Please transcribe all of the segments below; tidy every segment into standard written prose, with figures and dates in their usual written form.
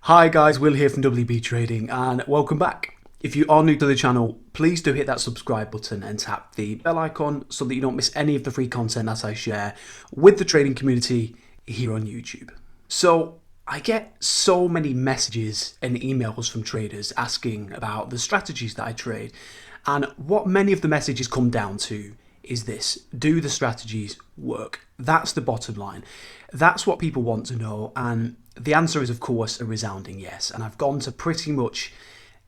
Hi guys, Will here from WB Trading and welcome back. If you are new to the channel, please do hit that subscribe button and tap the bell icon so that you don't miss any of the free content that I share with the trading community here on YouTube. So I get so many messages and emails from traders asking about the strategies that I trade, and what many of the messages come down to is this: do the strategies work? That's the bottom line. That's what people want to know, and the answer is of course a resounding yes. And I've gone to pretty much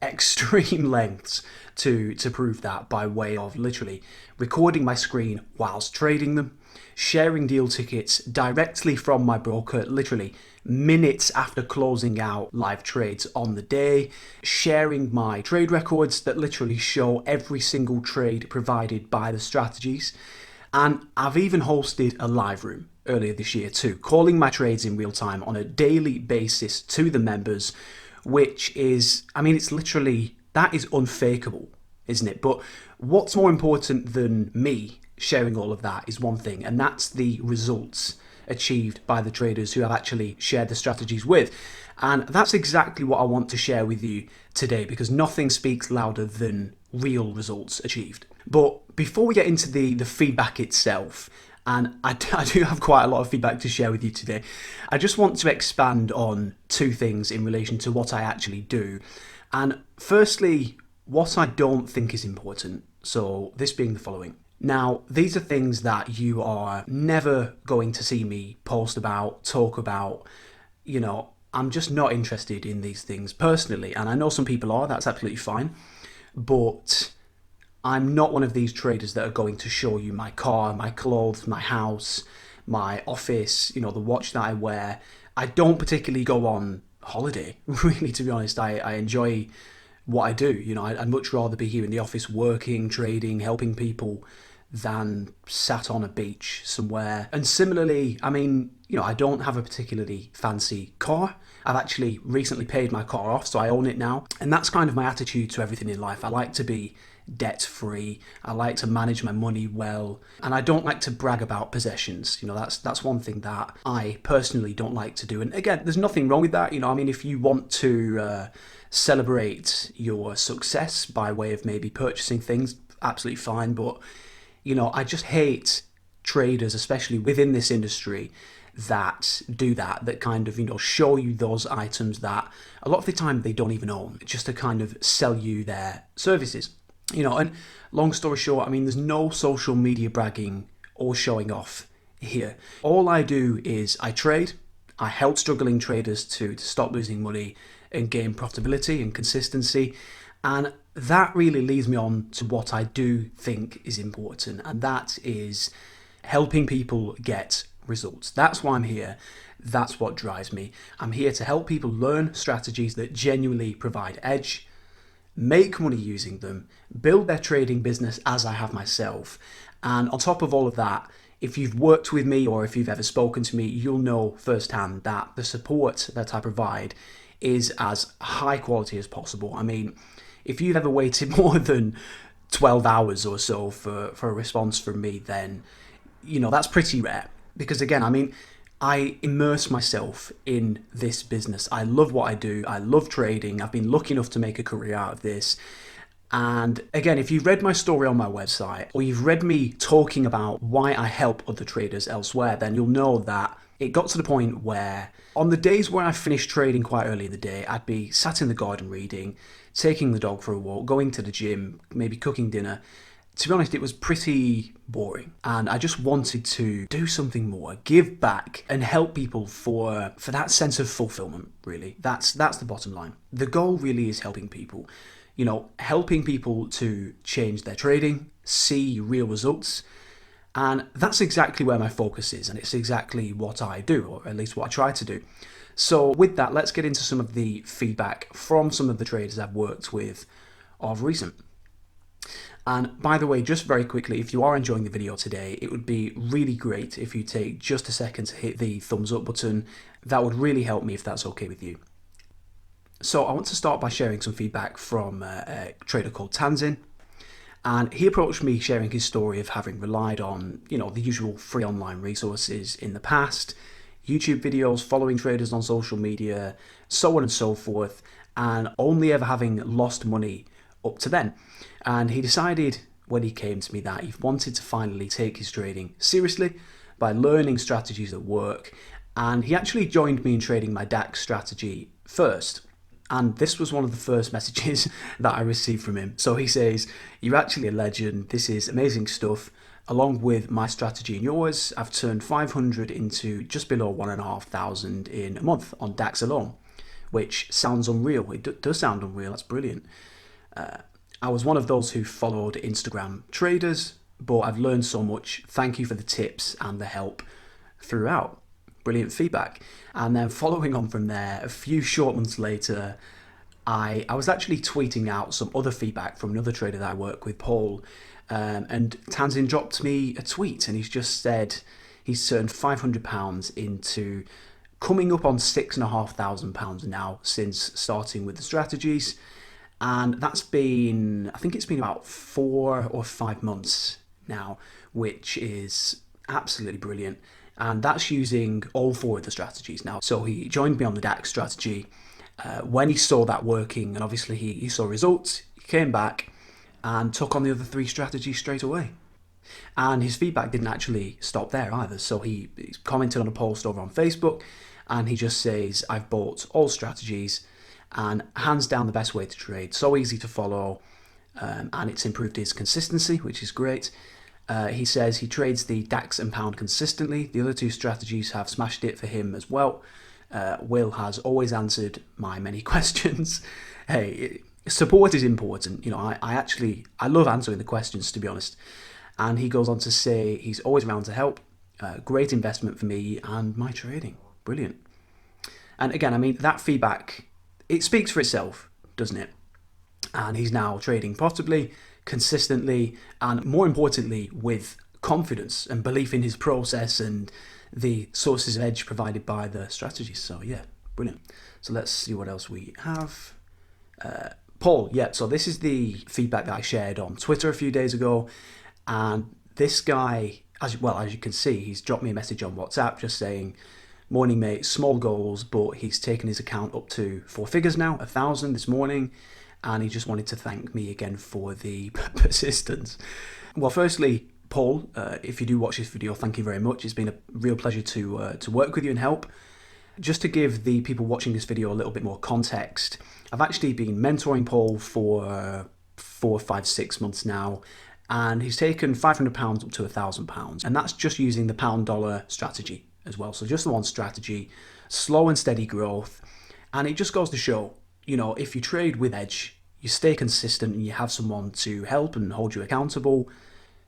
extreme lengths to prove that, by way of literally recording my screen whilst trading them, sharing deal tickets directly from my broker literally minutes after closing out live trades on the day, sharing my trade records that literally show every single trade provided by the strategies. And I've even hosted a live room earlier this year too, calling my trades in real time on a daily basis to the members, which is, it's literally, that is unfakeable, isn't it? But what's more important than me sharing all of that is one thing, and that's the results achieved by the traders who I've actually shared the strategies with. And that's exactly what I want to share with you today, because nothing speaks louder than real results achieved. But before we get into the feedback itself, and I do have quite a lot of feedback to share with you today, I just want to expand on two things in relation to what I actually do. And firstly, what I don't think is important. So this being the following. Now, these are things that you are never going to see me post about, talk about. I'm just not interested in these things personally. And I know some people are, that's absolutely fine. But I'm not one of these traders that are going to show you my car, my clothes, my house, my office, the watch that I wear. I don't particularly go on holiday, really, to be honest. I enjoy what I do. I'd much rather be here in the office working, trading, helping people than sat on a beach somewhere. And similarly, I don't have a particularly fancy car. I've actually recently paid my car off, so I own it now. And that's kind of my attitude to everything in life. I like to be debt-free. I like to manage my money well, and I don't like to brag about possessions. That's one thing that I personally don't like to do. And again, there's nothing wrong with that. If you want to celebrate your success by way of maybe purchasing things, absolutely fine. But I just hate traders, especially within this industry, that do that kind of, show you those items that a lot of the time they don't even own, just to kind of sell you their services. And long story short, there's no social media bragging or showing off here. All I do is I trade. I help struggling traders to stop losing money and gain profitability and consistency. And that really leads me on to what I do think is important, and that is helping people get results. That's why I'm here. That's what drives me. I'm here to help people learn strategies that genuinely provide edge, make money using them, build their trading business as I have myself. And on top of all of that, if you've worked with me or if you've ever spoken to me, you'll know firsthand that the support that I provide is as high quality as possible. If you've ever waited more than 12 hours or so for a response from me, then, that's pretty rare. Because again, I immerse myself in this business. I love what I do. I love trading. I've been lucky enough to make a career out of this. And again, if you've read my story on my website, or you've read me talking about why I help other traders elsewhere, then you'll know that it got to the point where on the days where I finished trading quite early in the day, I'd be sat in the garden reading, taking the dog for a walk, going to the gym, maybe cooking dinner. To be honest, it was pretty boring, and I just wanted to do something more, give back and help people for that sense of fulfillment, really. That's the bottom line. The goal really is helping people, helping people to change their trading, see real results. And that's exactly where my focus is, and it's exactly what I do, or at least what I try to do. So with that, let's get into some of the feedback from some of the traders I've worked with of recent. And by the way, just very quickly, if you are enjoying the video today, it would be really great if you take just a second to hit the thumbs up button. That would really help me if that's okay with you. So I want to start by sharing some feedback from a trader called Tanzin. And he approached me sharing his story of having relied on, the usual free online resources in the past, YouTube videos, following traders on social media, so on and so forth, and only ever having lost money up to then. And he decided when he came to me that he wanted to finally take his trading seriously by learning strategies that work. And he actually joined me in trading my DAX strategy first. And this was one of the first messages that I received from him. So he says, "You're actually a legend. This is amazing stuff. Along with my strategy and yours, I've turned 500 into just below 1,500 in a month on DAX alone," which sounds unreal. It does sound unreal. That's brilliant. I was one of those who followed Instagram traders, but I've learned so much. Thank you for the tips and the help throughout. Brilliant feedback. And then following on from there, a few short months later, I was actually tweeting out some other feedback from another trader that I work with, Paul, and Tanzin dropped me a tweet, and he's just said he's turned £500 into coming up on £6,500 now since starting with the strategies. And that's been, I think it's been about 4 or 5 months now, which is absolutely brilliant. And that's using all 4 of the strategies now. So he joined me on the DAX strategy. When he saw that working, and obviously he saw results, he came back and took on the other 3 strategies straight away. And his feedback didn't actually stop there either. So he commented on a post over on Facebook, and he just says, "I've bought all strategies, and hands down the best way to trade. So easy to follow, and it's improved his consistency, which is great." He says he trades the DAX and pound consistently. The other 2 strategies have smashed it for him as well. Will has always answered my many questions. Hey, support is important. You know, I love answering the questions, to be honest. And he goes on to say he's always around to help. Great investment for me and my trading. Brilliant. And again, I mean, that feedback, it speaks for itself, doesn't it? And he's now trading profitably, consistently, and more importantly, with confidence and belief in his process and the sources of edge provided by the strategies. So yeah, brilliant. So let's see what else we have. Paul, yeah, so this is the feedback that I shared on Twitter a few days ago. And this guy, as you can see, he's dropped me a message on WhatsApp just saying, "Morning, mate, small goals," but he's taken his account up to 4 figures now, 1,000 this morning. And he just wanted to thank me again for the persistence. Well, firstly, Paul, if you do watch this video, thank you very much. It's been a real pleasure to work with you and help. Just to give the people watching this video a little bit more context, I've actually been mentoring Paul for 4, 5, 6 months now, and he's taken £500 up to £1,000, and that's just using the pound-dollar strategy as well. So just the one strategy, slow and steady growth, and it just goes to show, you know, if you trade with edge, you stay consistent and you have someone to help and hold you accountable,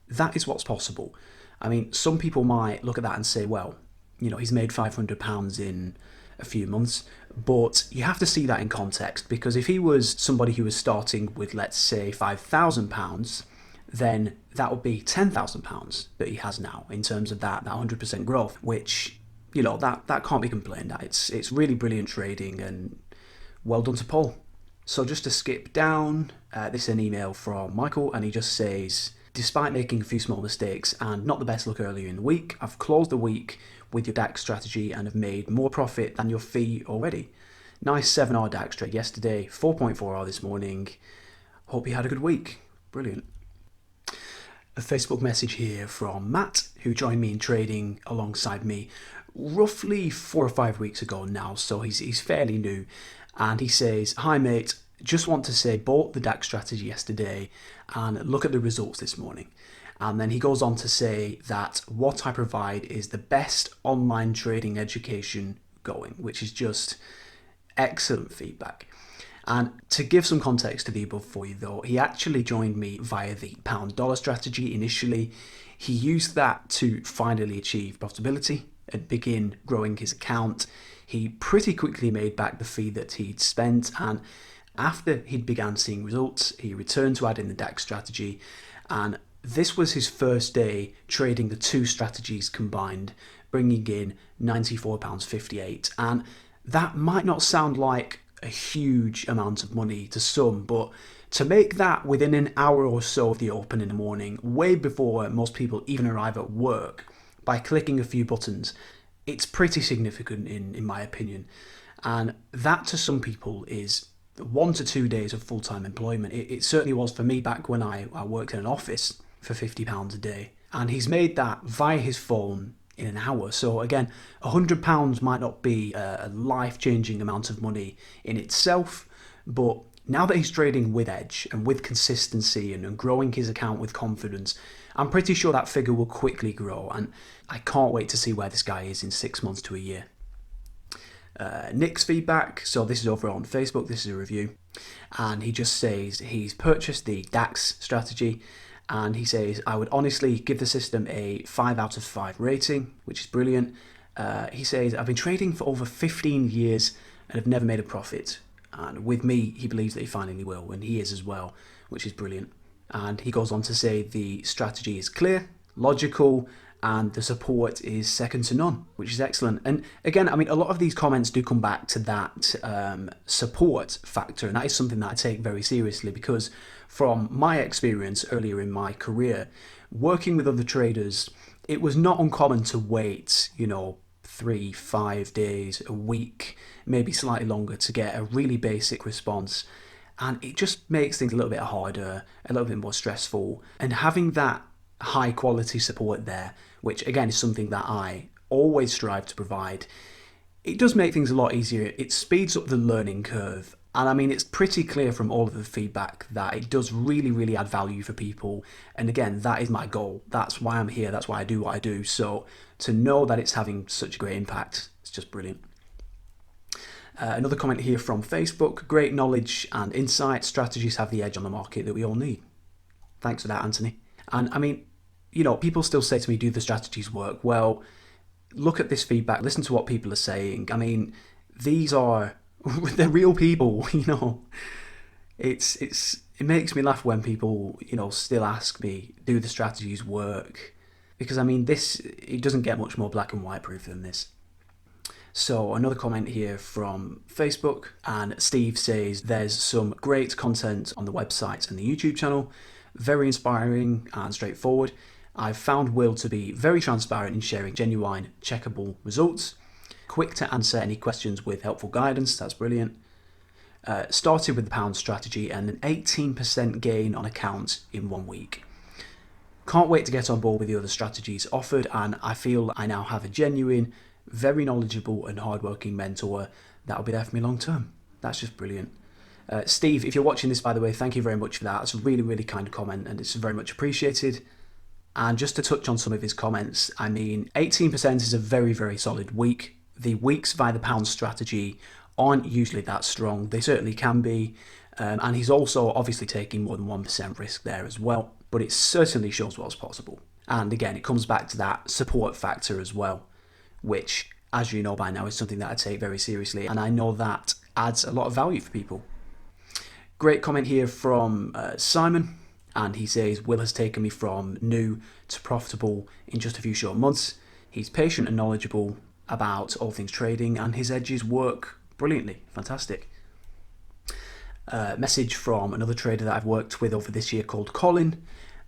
that is what's possible. I mean, some people might look at that and say, well, you know, he's made £500 in a few months, but you have to see that in context, because if he was somebody who was starting with, let's say, £5,000, then that would be £10,000 that he has now in terms of that 100% growth, which, you know, that can't be complained at. It's really brilliant trading, and well done to Paul. So just to skip down, this is an email from Michael, and he just says, "Despite making a few small mistakes and not the best look earlier in the week, I've closed the week with your DAX strategy and have made more profit than your fee already. Nice 7-hour DAX trade yesterday, 4.4 hour this morning. Hope you had a good week." Brilliant. A Facebook message here from Matt, who joined me in trading alongside me roughly 4 or 5 weeks ago now, so he's fairly new. And he says, "Hi mate, just want to say bought the DAX strategy yesterday and look at the results this morning." And then he goes on to say that what I provide is the best online trading education going, which is just excellent feedback. And to give some context to the above for you though, he actually joined me via the pound-dollar strategy initially. He used that to finally achieve profitability and begin growing his account. He pretty quickly made back the fee that he'd spent, and after he'd began seeing results, he returned to add in the DAX strategy, and this was his first day trading the 2 strategies combined, bringing in £94.58. And that might not sound like a huge amount of money to some, but to make that within an hour or so of the open in the morning, way before most people even arrive at work, by clicking a few buttons, it's pretty significant in my opinion. And that to some people is 1 to 2 days of full-time employment. It certainly was for me back when I worked in an office for £50 a day. And he's made that via his phone in an hour. So again, £100 might not be a life-changing amount of money in itself, but now that he's trading with edge and with consistency and growing his account with confidence, I'm pretty sure that figure will quickly grow, and I can't wait to see where this guy is in 6 months to a year. Nick's feedback, so this is over on Facebook, this is a review, and he just says he's purchased the DAX strategy, and he says, I would honestly give the system a 5 out of 5 rating, which is brilliant. He says, I've been trading for over 15 years and have never made a profit. And with me, he believes that he finally will, and he is as well, which is brilliant. And he goes on to say the strategy is clear, logical, and the support is second to none, which is excellent. And again, I mean, a lot of these comments do come back to that support factor, and that is something that I take very seriously, because from my experience earlier in my career, working with other traders, it was not uncommon to wait, 3-5 days, a week, maybe slightly longer, to get a really basic response. And it just makes things a little bit harder, a little bit more stressful. And having that high quality support there, which again is something that I always strive to provide, it does make things a lot easier. It speeds up the learning curve. And I mean, it's pretty clear from all of the feedback that it does really, really add value for people. And again, that is my goal. That's why I'm here. That's why I do what I do. So to know that it's having such a great impact, it's just brilliant. Another comment here from Facebook. Great knowledge and insight. Strategies have the edge on the market that we all need. Thanks for that, Anthony. And I mean, people still say to me, do the strategies work? Well, look at this feedback. Listen to what people are saying. I mean, they're real people, It makes me laugh when people, still ask me, do the strategies work? Because I mean, it doesn't get much more black and white proof than this. So another comment here from Facebook, and Steve says there's some great content on the website and the YouTube channel, very inspiring and straightforward. I've found Will to be very transparent in sharing genuine, checkable results, quick to answer any questions with helpful guidance. That's brilliant. Started with the pound strategy and an 18% gain on account in 1 week. Can't wait to get on board with the other strategies offered, and I feel I now have a genuine, very knowledgeable and hardworking mentor that will be there for me long term. That's just brilliant. Steve, if you're watching this, by the way, thank you very much for that. It's a really, really kind comment, and it's very much appreciated. And just to touch on some of his comments, I mean, 18% is a very, very solid week. The weeks via the pound strategy aren't usually that strong. They certainly can be. And he's also obviously taking more than 1% risk there as well. But it certainly shows what's possible. And again, it comes back to that support factor as well, which, as you know by now, is something that I take very seriously. And I know that adds a lot of value for people. Great comment here from Simon. And he says, Will has taken me from new to profitable in just a few short months. He's patient and knowledgeable about all things trading, and his edges work brilliantly. Fantastic. Message from another trader that I've worked with over this year called Colin,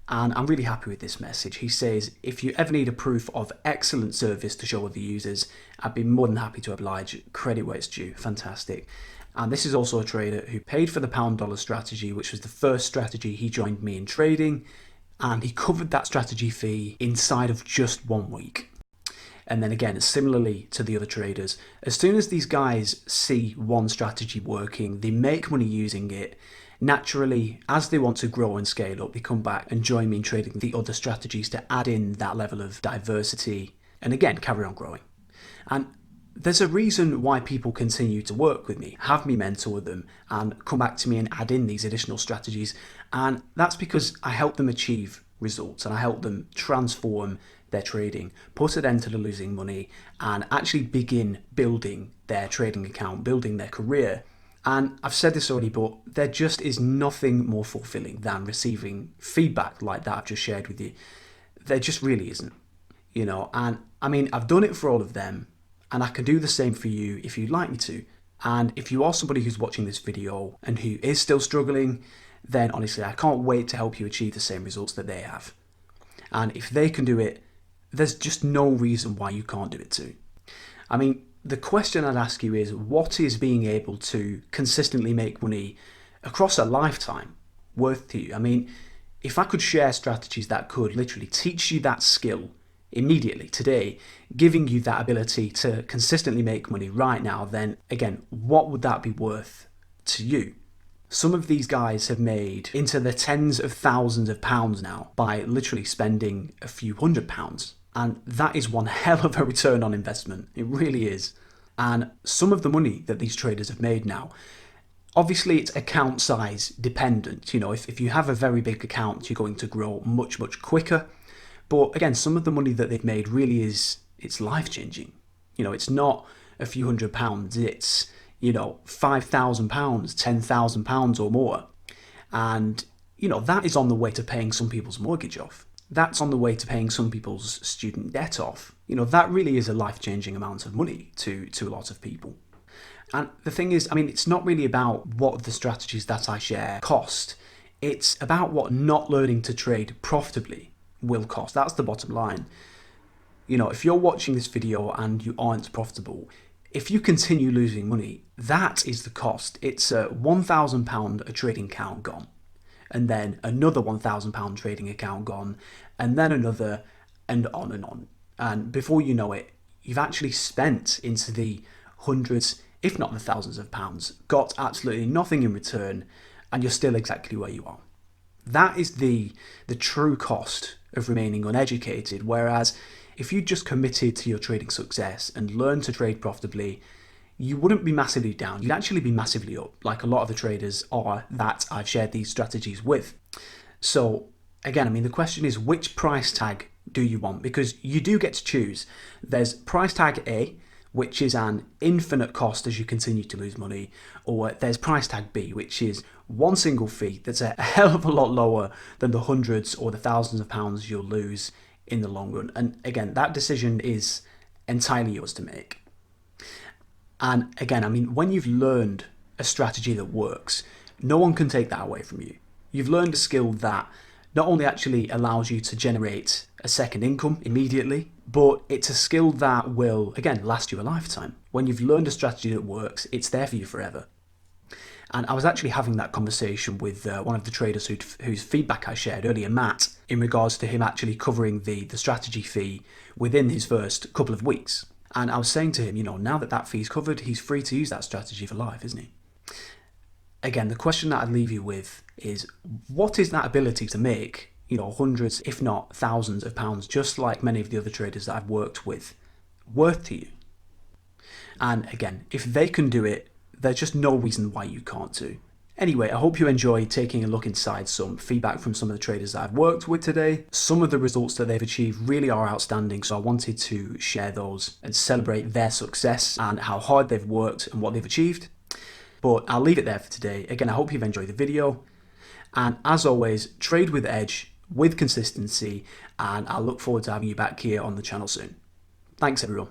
and I'm really happy with this message. He says, if you ever need a proof of excellent service to show other users, I'd be more than happy to oblige. Credit where it's due. Fantastic. And this is also a trader who paid for the pound dollar strategy, which was the first strategy he joined me in trading, and he covered that strategy fee inside of just 1 week. And then again, similarly to the other traders, as soon as these guys see one strategy working, they make money using it. Naturally, as they want to grow and scale up, they come back and join me in trading the other strategies to add in that level of diversity and again, carry on growing. And there's a reason why people continue to work with me, have me mentor them, and come back to me and add in these additional strategies. And that's because I help them achieve results, and I help them transform their trading, put an end to the losing money, and actually begin building their trading account, building their career. And I've said this already, but there just is nothing more fulfilling than receiving feedback like that I've just shared with you. There just really isn't, and I mean, I've done it for all of them, and I can do the same for you if you'd like me to. And if you are somebody who's watching this video and who is still struggling, then honestly, I can't wait to help you achieve the same results that they have. And if they can do it, there's just no reason why you can't do it too. I mean, the question I'd ask you is, what is being able to consistently make money across a lifetime worth to you? I mean, if I could share strategies that could literally teach you that skill immediately today, giving you that ability to consistently make money right now, then again, what would that be worth to you? Some of these guys have made into the tens of thousands of pounds now by literally spending a few £100. And that is one hell of a return on investment. It really is. And some of the money that these traders have made now, obviously it's account size dependent. You know, if you have a very big account, you're going to grow much, much quicker. But again, some of the money that they've made really it's life-changing. You know, it's not a few £100, it's, you know, £5,000, £10,000 or more. And, you know, that is on the way to paying some people's mortgage off. That's on the way to paying some people's student debt off. You know, that really is a life-changing amount of money to a lot of people. And the thing is, I mean, it's not really about what the strategies that I share cost. It's about what not learning to trade profitably will cost. That's the bottom line. You know, if you're watching this video and you aren't profitable, if you continue losing money, that is the cost. It's a £1,000 a trading account gone, and then another £1,000 trading account gone, and then another, and on and on. And before you know it, you've actually spent into the hundreds, if not the thousands of pounds, got absolutely nothing in return, and you're still exactly where you are. That is the true cost of remaining uneducated. Whereas if you just committed to your trading success and learned to trade profitably, you wouldn't be massively down. You'd actually be massively up, like a lot of the traders are that I've shared these strategies with. So again, I mean, the question is, which price tag do you want? Because you do get to choose. There's price tag A, which is an infinite cost as you continue to lose money, or there's price tag B, which is one single fee that's a hell of a lot lower than the hundreds or the thousands of pounds you'll lose in the long run. And again, that decision is entirely yours to make. And again, I mean, when you've learned a strategy that works, no one can take that away from you. You've learned a skill that not only actually allows you to generate a second income immediately, but it's a skill that will, again, last you a lifetime. When you've learned a strategy that works, it's there for you forever. And I was actually having that conversation with one of the traders whose feedback I shared earlier, Matt, in regards to him actually covering the strategy fee within his first couple of weeks. And I was saying to him, you know, now that fee's covered, he's free to use that strategy for life, isn't he? Again, the question that I'd leave you with is, what is that ability to make, you know, hundreds, if not thousands of pounds, just like many of the other traders that I've worked with, worth to you? And again, if they can do it, there's just no reason why you can't too. Anyway, I hope you enjoyed taking a look inside some feedback from some of the traders that I've worked with today. Some of the results that they've achieved really are outstanding, so I wanted to share those and celebrate their success and how hard they've worked and what they've achieved. But I'll leave it there for today. Again, I hope you've enjoyed the video. And as always, trade with edge, with consistency, and I look forward to having you back here on the channel soon. Thanks, everyone.